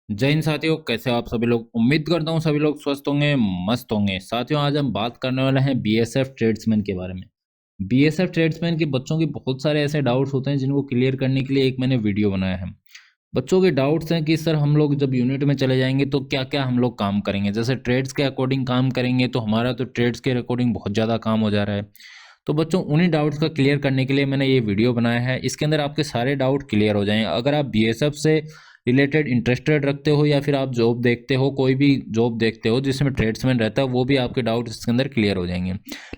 जय हिंद साथियों, कैसे हो आप सभी लोग। उम्मीद करता हूँ सभी लोग स्वस्थ होंगे, मस्त होंगे। साथियों, आज हम बात करने वाले हैं बीएसएफ ट्रेड्समैन के बारे में। बीएसएफ ट्रेड्समैन के बच्चों के बहुत सारे ऐसे डाउट्स होते हैं जिनको क्लियर करने के लिए एक मैंने वीडियो बनाया है। बच्चों के डाउट्स हैं कि सर हम लोग जब यूनिट में चले जाएंगे तो क्या क्या हम लोग काम करेंगे। जैसे ट्रेड्स के अकॉर्डिंग काम करेंगे तो हमारा तो ट्रेड्स के अकॉर्डिंग बहुत ज़्यादा काम हो जा रहा है। तो बच्चों, उन्हीं डाउट्स का क्लियर करने के लिए मैंने ये वीडियो बनाया है। इसके अंदर आपके सारे डाउट क्लियर हो जाएंगे। अगर आप बीएसएफ से रिलेटेड इंटरेस्टेड रखते हो या फिर आप जॉब देखते हो, कोई भी जॉब देखते हो जिसमें ट्रेड्समैन रहता है, वो भी आपके डाउट इसके अंदर क्लियर हो जाएंगे।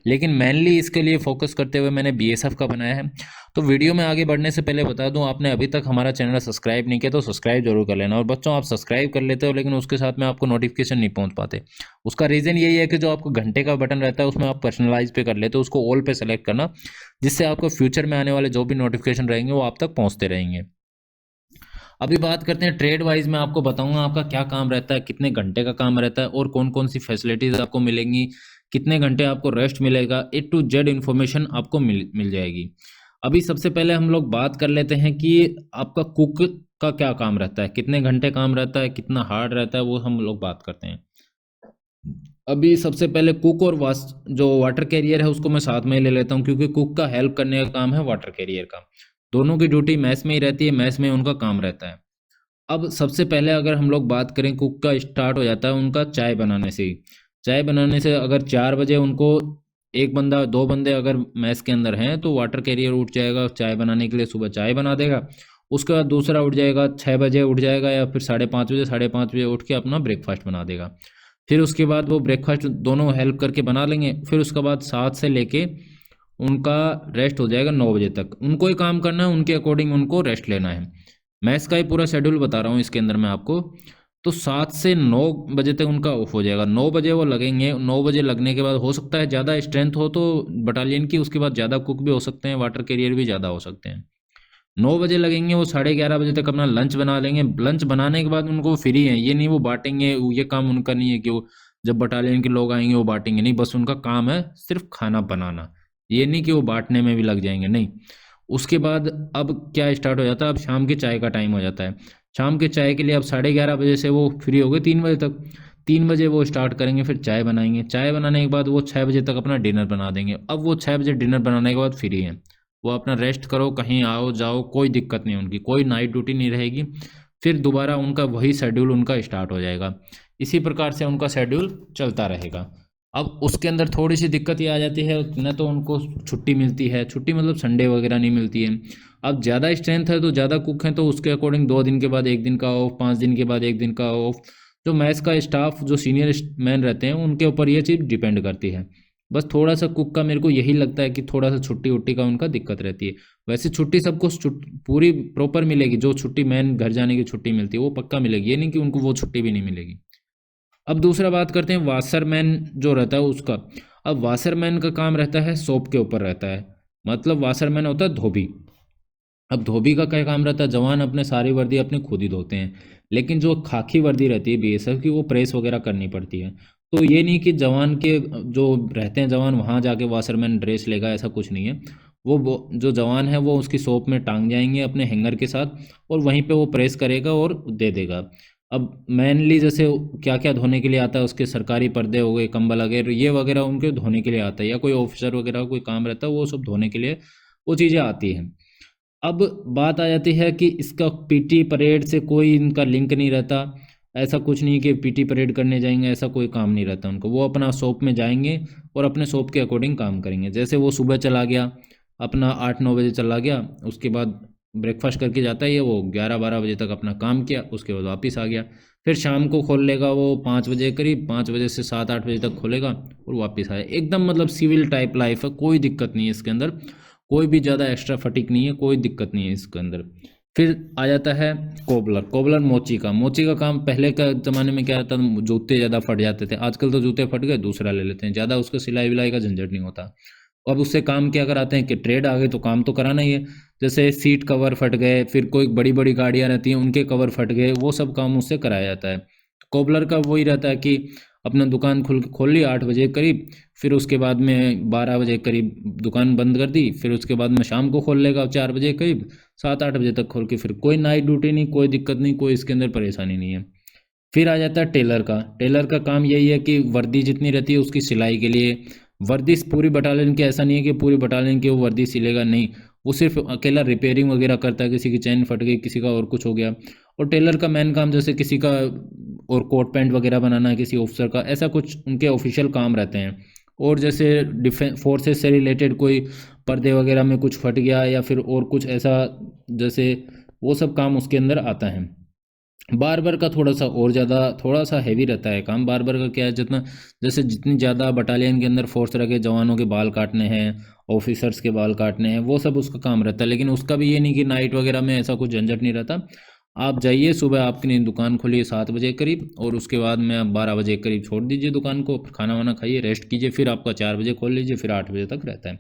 लेकिन मेनली इसके लिए फोकस करते हुए मैंने बीएसएफ का बनाया है। तो वीडियो में आगे बढ़ने से पहले बता दूं, आपने अभी तक हमारा चैनल सब्सक्राइब नहीं किया तो सब्सक्राइब जरूर कर लेना। और बच्चों, आप सब्सक्राइब कर लेते हो लेकिन उसके साथ में आपको नोटिफिकेशन नहीं पहुंच पाते। उसका रीज़न यही है कि जो आपको घंटे का बटन रहता है उसमें आप पर्सनलाइज पे कर लेते हो, उसको ऑल पे सेलेक्ट करना, जिससे आपको फ्यूचर में आने वाले जो भी नोटिफिकेशन रहेंगे वो आप तक पहुंचते रहेंगे। अभी बात करते हैं ट्रेड वाइज। मैं आपको बताऊंगा आपका क्या काम रहता है, कितने घंटे का काम रहता है और कौन कौन सी फैसिलिटीज आपको मिलेंगी, कितने घंटे आपको रेस्ट मिलेगा। A to Z इन्फॉर्मेशन आपको मिल जाएगी। अभी सबसे पहले हम लोग बात कर लेते हैं कि आपका कुक का क्या काम रहता है, कितने घंटे काम रहता है, कितना हार्ड रहता है, वो हम लोग बात करते हैं। अभी सबसे पहले कुक और जो वाटर कैरियर है उसको मैं साथ में ही ले लेता हूँ, क्योंकि कुक का हेल्प करने का काम है वाटर कैरियर का। दोनों की ड्यूटी मैस में ही रहती है, मैस में उनका काम रहता है। अब सबसे पहले अगर हम लोग बात करें, कुक का स्टार्ट हो जाता है उनका चाय बनाने से ही। चाय बनाने से अगर 4 बजे उनको एक बंदा, दो बंदे अगर मैस के अंदर हैं तो वाटर कैरियर उठ जाएगा चाय बनाने के लिए, सुबह चाय बना देगा। उसके बाद दूसरा उठ जाएगा 6 बजे उठ जाएगा, या फिर 5:30 बजे, 5:30 बजे उठ के अपना ब्रेकफास्ट बना देगा। फिर उसके बाद वो ब्रेकफास्ट दोनों हेल्प करके बना लेंगे। फिर उसके बाद 7 से लेके उनका रेस्ट हो जाएगा 9 बजे तक। उनको ही काम करना है, उनके अकॉर्डिंग उनको रेस्ट लेना है। मैं इसका ही पूरा शेड्यूल बता रहा हूँ इसके अंदर मैं आपको। तो 7 से 9 बजे तक उनका ऑफ हो जाएगा। 9 बजे वो लगेंगे। 9 बजे लगने के बाद हो सकता है ज़्यादा स्ट्रेंथ हो तो बटालियन की, उसके बाद ज़्यादा कुक भी हो सकते हैं, वाटर कैरियर भी ज़्यादा हो सकते हैं। 9 बजे लगेंगे, वो 11:30 बजे तक अपना लंच बना लेंगे। लंच बनाने के बाद उनको फ्री है, ये नहीं वो बांटेंगे, ये काम उनका नहीं है कि वो जब बटालियन के लोग आएंगे वो बांटेंगे, नहीं। बस उनका काम है सिर्फ खाना बनाना, ये नहीं कि वो बांटने में भी लग जाएंगे, नहीं। उसके बाद अब क्या स्टार्ट हो जाता है, अब शाम के चाय का टाइम हो जाता है। शाम के चाय के लिए अब 11:30 बजे से वो फ्री हो गए 3 बजे तक। 3 बजे वो स्टार्ट करेंगे, फिर चाय बनाएंगे। चाय बनाने के बाद वो 6 बजे तक अपना डिनर बना देंगे। अब वो 6 बजे डिनर बनाने के बाद फ्री हैं, वो अपना रेस्ट करो, कहीं आओ जाओ, कोई दिक्कत नहीं, उनकी कोई नाइट ड्यूटी नहीं रहेगी। फिर दोबारा उनका वही शेड्यूल उनका स्टार्ट हो जाएगा। इसी प्रकार से उनका शेड्यूल चलता रहेगा। अब उसके अंदर थोड़ी सी दिक्कत ये आ जाती है, न तो उनको छुट्टी मिलती है, छुट्टी मतलब संडे वगैरह नहीं मिलती है। अब ज़्यादा स्ट्रेंथ है तो ज़्यादा कुक हैं तो उसके अकॉर्डिंग 2 दिन के बाद 1 दिन का ऑफ, 5 दिन के बाद 1 दिन का ऑफ। जो मैथ्स का स्टाफ, जो सीनियर मैन रहते हैं, उनके ऊपर ये चीज़ डिपेंड करती है। बस थोड़ा सा कुक का मेरे को यही लगता है कि थोड़ा सा छुट्टी उट्टी का उनका दिक्कत रहती है। वैसे छुट्टी सबको पूरी प्रॉपर मिलेगी। जो छुट्टी मैन घर जाने की छुट्टी मिलती है वो पक्का मिलेगी, ये नहीं कि उनको वो छुट्टी भी नहीं मिलेगी। अब दूसरा बात करते हैं वाशरमैन जो रहता है उसका। अब वाशरमैन का काम रहता है सोप के ऊपर रहता है, मतलब वाशरमैन होता है धोबी। अब धोबी का क्या काम रहता है, जवान अपने सारी वर्दी अपने खुद ही धोते हैं, लेकिन जो खाकी वर्दी रहती है बीएसएफ की वो प्रेस वगैरह करनी पड़ती है। तो ये नहीं कि जवान के जो रहते हैं जवान वहाँ जाके वाशरमैन ड्रेस लेगा, ऐसा कुछ नहीं है। वो जो जवान है वो उसकी शॉप में टांग जाएंगे अपने हैंगर के साथ, और वहीं पे वो प्रेस करेगा और दे देगा। अब मेनली जैसे क्या क्या धोने के लिए आता है, उसके सरकारी पर्दे हो गए, कंबल वगैरह, ये वगैरह उनके धोने के लिए आता है, या कोई ऑफिसर वगैरह का कोई काम रहता है वो सब धोने के लिए वो चीज़ें आती हैं। अब बात आ जाती है कि इसका पीटी परेड से कोई इनका लिंक नहीं रहता। ऐसा कुछ नहीं कि पीटी परेड करने जाएंगे, ऐसा कोई काम नहीं रहता उनको। वो अपना शॉप में जाएंगे और अपने शॉप के अकॉर्डिंग काम करेंगे। जैसे वो सुबह चला गया, अपना 8-9 बजे चला गया, उसके बाद ब्रेकफास्ट करके जाता है ये, वो 11-12 बजे तक अपना काम किया, उसके बाद वापस आ गया। फिर शाम को खोल लेगा वो 5 बजे करीब, 5 बजे से 7-8 बजे तक खोलेगा और वापस आए। एकदम मतलब सिविल टाइप लाइफ है, कोई दिक्कत नहीं है इसके अंदर, कोई भी ज़्यादा एक्स्ट्रा फटीक नहीं है, कोई दिक्कत नहीं है इसके अंदर। फिर आ जाता है कोबलर। कोबलर मोची का काम। पहले का ज़माने में क्या रहता था, जूते ज़्यादा फट जाते थे, आजकल तो जूते फट गए दूसरा ले लेते हैं, ज़्यादा उसका सिलाई विलाई का झंझट नहीं होता। अब उससे काम क्या कराते हैं कि ट्रेड आ गई तो काम तो कराना ही है। जैसे सीट कवर फट गए, फिर कोई बड़ी बड़ी गाड़ियाँ रहती हैं उनके कवर फट गए, वो सब काम उससे कराया जाता है। कोबलर का वही रहता है कि अपना दुकान खोल ली 8 बजे करीब, फिर उसके बाद में 12 बजे करीब दुकान बंद कर दी, फिर उसके बाद में शाम को खोल लेगा 4 बजे करीब, 7-8 बजे तक खोल के, फिर कोई नाइट ड्यूटी नहीं, कोई दिक्कत नहीं, कोई इसके अंदर परेशानी नहीं है। फिर आ जाता है टेलर का। टेलर का काम यही है कि वर्दी जितनी रहती है उसकी सिलाई के लिए, वर्दी पूरी बटालियन की, ऐसा नहीं है कि पूरी बटालियन की वो वर्दी सिलेगा, नहीं, वो सिर्फ अकेला रिपेयरिंग वगैरह करता है, किसी की चैन फट गई, किसी का और कुछ हो गया। और टेलर का मेन काम जैसे किसी का और कोट पैंट वगैरह बनाना है किसी ऑफिसर का, ऐसा कुछ उनके ऑफिशियल काम रहते हैं। और जैसे डिफेंस फोर्सेस से रिलेटेड कोई पर्दे वगैरह में कुछ फट गया या फिर और कुछ ऐसा, जैसे वो सब काम उसके अंदर आता है। बार्बर का थोड़ा सा और ज़्यादा थोड़ा सा हैवी रहता है काम। बार्बर का क्या है, जितना जैसे जितनी ज़्यादा बटालियन के अंदर फोर्स रखे, जवानों के बाल काटने हैं, ऑफिसर्स के बाल काटने हैं, वो सब उसका काम रहता है। लेकिन उसका भी ये नहीं कि नाइट वगैरह में ऐसा कुछ झंझट नहीं रहता। आप जाइए सुबह, आपकी दुकान खोलिए 7 बजे करीब, और उसके बाद में आप 12 बजे करीब छोड़ दीजिए दुकान को, खाना वाना खाइए, रेस्ट कीजिए, फिर आपका 4 बजे खोल लीजिए, फिर 8 बजे तक रहता है।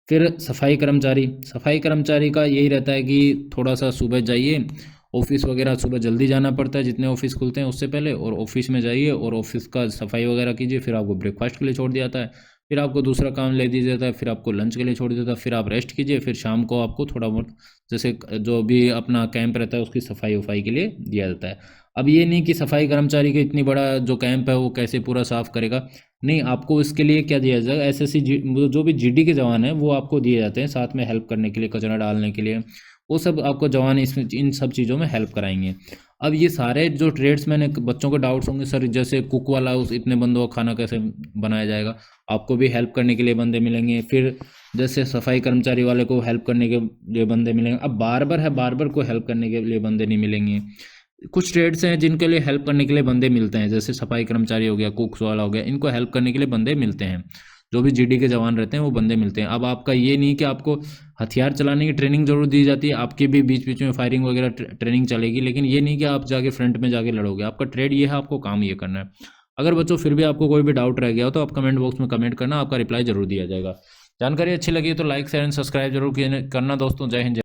फिर सफाई कर्मचारी, सफाई कर्मचारी का यही रहता है कि थोड़ा सा सुबह जाइए, ऑफिस वगैरह सुबह जल्दी जाना पड़ता है जितने ऑफिस खुलते हैं उससे पहले, और ऑफिस में जाइए और ऑफिस का सफाई वगैरह कीजिए, फिर आपको ब्रेकफास्ट के लिए छोड़ दिया जाता है, फिर आपको दूसरा काम ले दिया जाता है, फिर आपको लंच के लिए छोड़ दिया जाता है, फिर आप रेस्ट कीजिए, फिर शाम को आपको थोड़ा बहुत जैसे जो भी अपना कैंप रहता है उसकी सफाई वफाई के लिए दिया जाता है। अब ये नहीं कि सफाई कर्मचारी का इतनी बड़ा जो कैंप है वो कैसे पूरा साफ करेगा, नहीं, आपको इसके लिए क्या दिया जाएगा, एसएससी जो भी जीडी के जवान हैं वो आपको दिए जाते हैं साथ में हेल्प करने के लिए, कचरा डालने के लिए, वो सब आपको जवान इसमें इन सब चीज़ों में हेल्प कराएंगे। अब ये सारे जो ट्रेड्समैन है, बच्चों को डाउट्स होंगे सर जैसे कुक वाला, उस इतने बंदों का खाना कैसे बनाया जाएगा, आपको भी हेल्प करने के लिए बंदे मिलेंगे। फिर जैसे सफाई कर्मचारी वाले को हेल्प करने के लिए बंदे मिलेंगे। अब बार्बर है, बार्बर को हेल्प करने के लिए बंदे नहीं मिलेंगे। कुछ ट्रेड्स हैं जिनके लिए हेल्प करने के लिए बंदे मिलते हैं, जैसे सफाई कर्मचारी हो गया, कुक्स वाला हो गया, इनको हेल्प करने के लिए बंदे मिलते हैं, जो भी जीडी के जवान रहते हैं वो बंदे मिलते हैं। अब आपका ये नहीं कि आपको हथियार चलाने की ट्रेनिंग जरूर दी जाती है, आपकी भी बीच बीच में फायरिंग वगैरह ट्रेनिंग चलेगी, लेकिन ये नहीं कि आप जाके फ्रंट में जाके लड़ोगे। आपका ट्रेड ये है, आपको काम ये करना है। अगर बच्चों फिर भी आपको कोई भी डाउट रह गया हो तो आप कमेंट बॉक्स में कमेंट करना, आपका रिप्लाई जरूर दिया जाएगा। जानकारी अच्छी लगी तो लाइक शेयर एंड सब्सक्राइब जरूर करना दोस्तों। जय हिंद।